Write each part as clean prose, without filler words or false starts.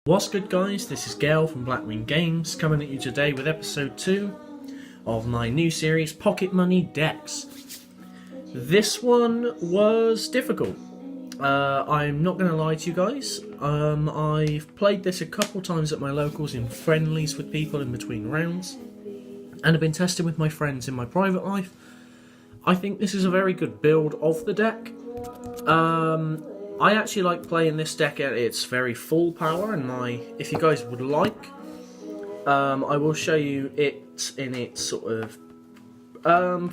What's good, guys? This is Gail from Blackwing Games coming at you today with episode 2 of my new series Pocket Money Decks. This one was difficult. I'm not going to lie to you guys. I've played this a couple times at my locals in friendlies with people in between rounds, and I've been testing with my friends in my private life. I think this is a very good build of the deck. I actually like playing this deck at its very full power, and if you guys would like, I will show you it in its sort of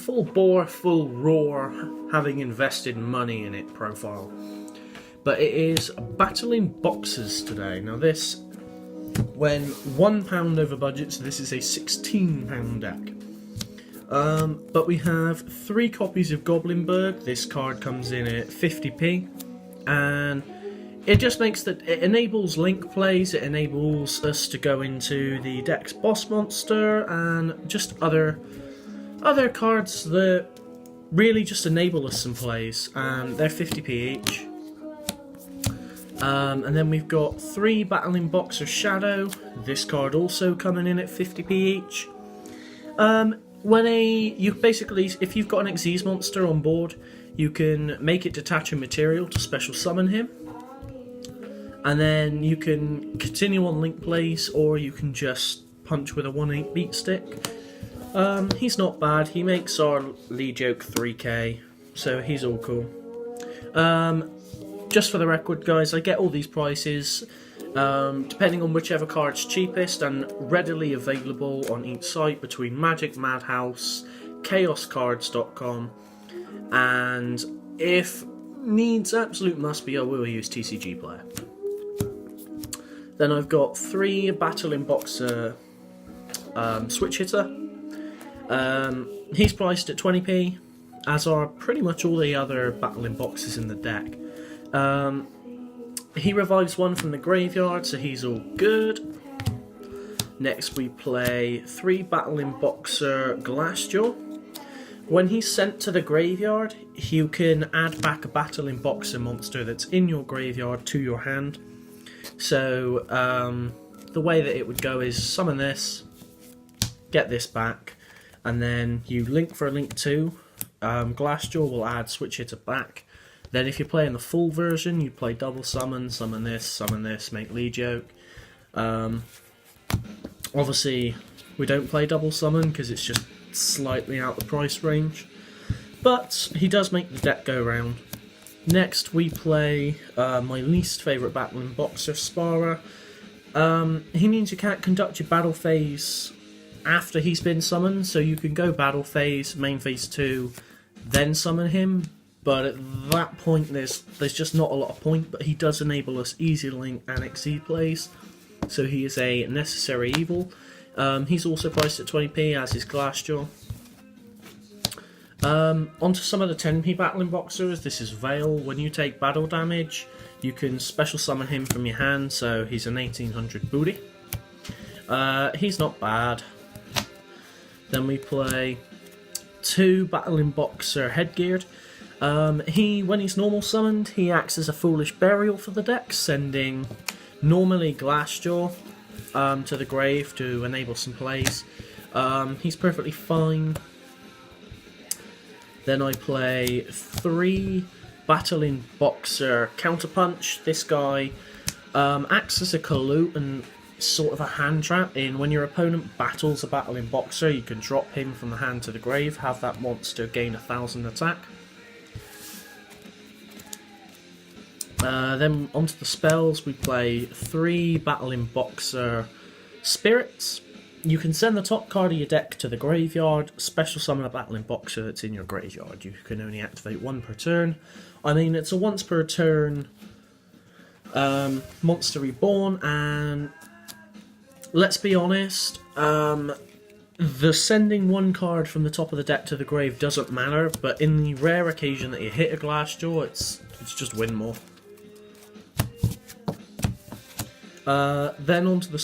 full bore, full roar, having invested money in it profile. But it is battling boxes today. Now this, when £1 over budget, so this is a £16 deck. But we have 3 copies of Goblinberg. This card comes in at 50p. And it just makes it enables link plays, it enables us to go into the deck's boss monster, and just other cards that really just enable us some plays, and they're 50p each. And then we've got 3 Battling Boxer Shadow, this card also coming in at 50p each. If you've got an Xyz monster on board, you can make it detach a material to special summon him, and then you can continue on link plays, or you can just punch with a 1/8 beat stick. He's not bad. He makes our lead joke 3k, so he's all cool. Just for the record, guys, I get all these prices depending on whichever card's cheapest and readily available on each site between Magic Madhouse, chaoscards.com, and if needs absolute must be, I will use TCG Player. Then I've got 3 Battling Boxer Switch Hitter. He's priced at 20p, as are pretty much all the other Battling Boxes in the deck. He revives 1 from the graveyard, so he's all good. Next we play 3 Battling Boxer Glassjaw. When he's sent to the graveyard, you can add back a Battling Boxer monster that's in your graveyard to your hand. So the way that it would go is summon this, get this back, and then you link for a link 2. Glassjaw will add Switch Hitter back. Then if you're playing the full version, you play double summon this, make lead joke. Obviously, we don't play double summon because it's just slightly out the price range, but he does make the deck go round. Next we play my least favourite Battling Boxer, Sparer. He means you can't conduct your battle phase after he's been summoned, so you can go battle phase, main phase 2, then summon him, but at that point there's just not a lot of point, but he does enable us easy link and Xyz plays, so he is a necessary evil. He's also priced at 20p, as is Glassjaw. Onto some of the 10p Battling Boxers. This is Veil. When you take battle damage, you can special summon him from your hand, so he's an 1800 booty. He's not bad. Then we play 2 Battling Boxer Headgeared. When he's normal summoned, he acts as a Foolish Burial for the deck, sending normally Glassjaw to the grave to enable some plays. He's perfectly fine. Then I play 3 Battling Boxer Counterpunch. This guy acts as a Kalut and sort of a hand trap. When your opponent battles a Battling Boxer, you can drop him from the hand to the grave, have that monster gain 1000 attack. Then onto the spells, we play 3 Battling Boxer Spirits. You can send the top card of your deck to the graveyard, special summon a Battling Boxer that's in your graveyard. You can only activate 1 per turn. I mean, it's a once per turn monster reborn, and let's be honest, the sending 1 card from the top of the deck to the grave doesn't matter, but in the rare occasion that you hit a Glassjaw, it's just win more. Then onto the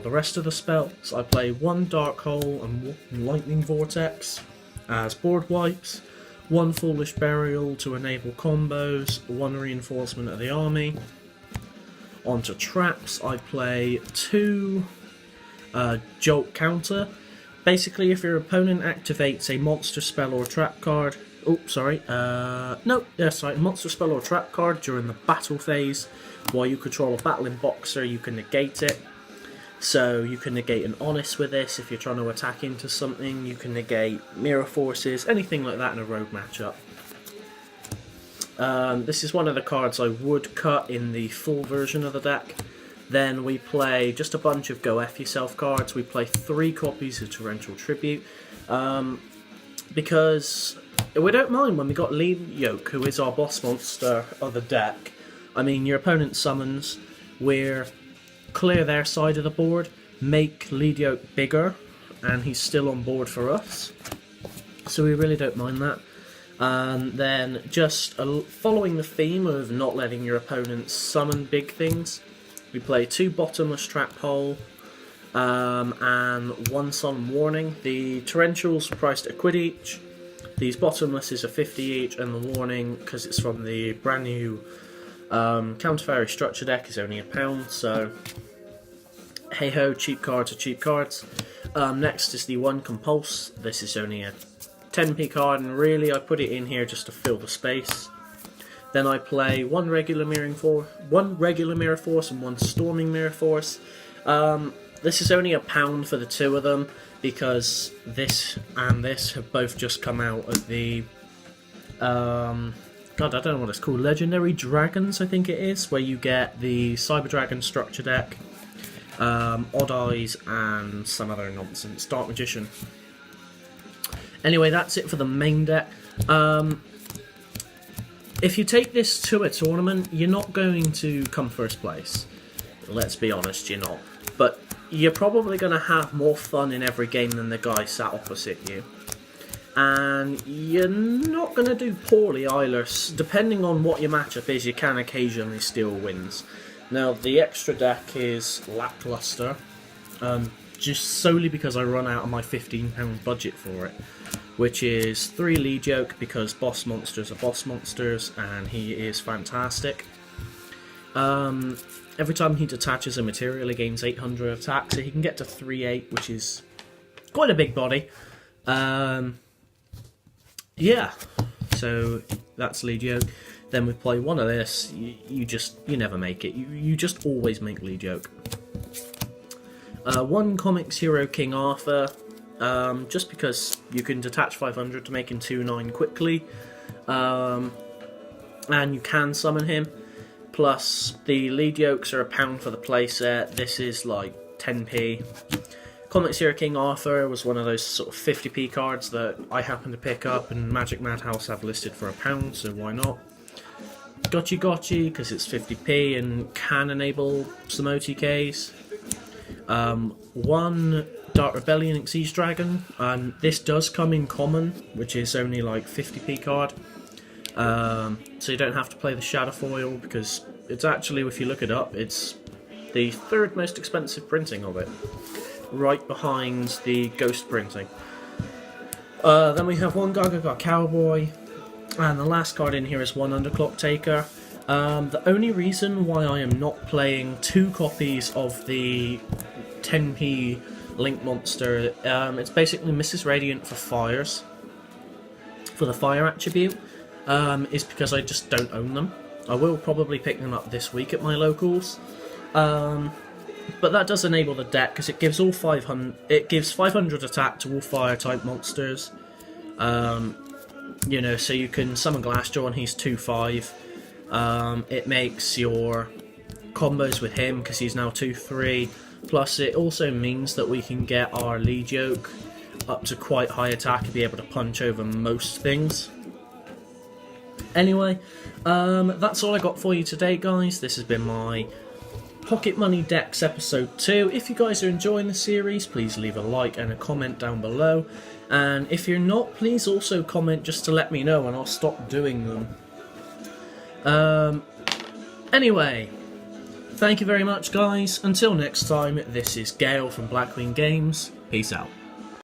the rest of the spells. I play 1 Dark Hole and 1 Lightning Vortex as board wipes, 1 Foolish Burial to enable combos, 1 Reinforcement of the army, Onto traps, I play 2 Jolt Counter. Basically, if your opponent activates a monster spell or trap card, monster spell or trap card during the battle phase, while you control a battalin boxer, you can negate it. So you can negate an Honest with this if you're trying to attack into something. You can negate Mirror Forces, anything like that in a rogue matchup. This is one of the cards I would cut in the full version of the deck. Then we play just a bunch of Go F Yourself cards. We play 3 copies of Torrential Tribute. Because we don't mind when we got Lead Yoke, who is our boss monster of the deck. I mean, your opponent summons, we're clear their side of the board, make Lead Yoke bigger, and he's still on board for us. So we really don't mind that. Then just following the theme of not letting your opponents summon big things, we play 2 Bottomless Trap Hole and 1 Sun Warning. The Torrentials are priced at £1 each. These Bottomlesses are 50 each, and the Warning, because it's from the brand new Counter Fairy Structure deck, is only £1, so hey ho, cheap cards are cheap cards. Next is the 1 Compulse. This is only a 10p card, and really I put it in here just to fill the space. Then I play 1 regular Mirror Force and 1 Storming Mirror Force. This is only £1 for the 2 of them, because this and this have both just come out of the God, I don't know what it's called, Legendary Dragons, I think it is, where you get the Cyber Dragon structure deck, Odd Eyes, and some other nonsense, Dark Magician. Anyway, that's it for the main deck. If you take this to a tournament, you're not going to come first place. Let's be honest, you're not. But you're probably going to have more fun in every game than the guy sat opposite you. And you're not going to do poorly either. Depending on what your matchup is, you can occasionally steal wins. Now, the extra deck is lackluster, just solely because I run out of my £15 budget for it, which is 3 Lead Yoke, because boss monsters are boss monsters, and he is fantastic. Every time he detaches a material, he gains 800 attack, so he can get to 3/8, which is quite a big body. Yeah, so that's Lead Yoke. Then we play 1 of this. You never make it. You just always make Lead Yoke. 1 Comics Hero King Arthur. Just because you can detach 500 to make him 2/9 quickly, and you can summon him. Plus, the Lead Yokes are £1 for the playset. This is like 10p. Comics Hero King Arthur was one of those sort of 50p cards that I happened to pick up, and Magic Madhouse have listed for £1, so why not? Gotchi, because it's 50p and can enable some OTKs. 1 Dark Rebellion Exige Dragon, and this does come in common, which is only like 50p card. So you don't have to play the Shadow Foil, because it's actually, if you look it up, it's the 3rd most expensive printing of it, right behind the Ghost printing. Then we have 1 Gaga Cowboy, and the last card in here is 1 Underclock Taker. The only reason why I am not playing 2 copies of the 10p Link monster, it's basically Mrs. Radiant for fires, for the fire attribute, is because I just don't own them. I will probably pick them up this week at my locals, but that does enable the deck, because it gives 500 attack to all fire type monsters. You know, so you can summon Glassjaw and he's 2/5. It makes your combos with him, because he's now 2/3. Plus, it also means that we can get our Lead Yoke up to quite high attack and be able to punch over most things. Anyway, that's all I got for you today, guys. This has been my Pocket Money Decks episode 2. If you guys are enjoying the series, please leave a like and a comment down below. And if you're not, please also comment just to let me know, and I'll stop doing them. Anyway, thank you very much, guys. Until next time, this is Gale from Blackwing Games. Peace out.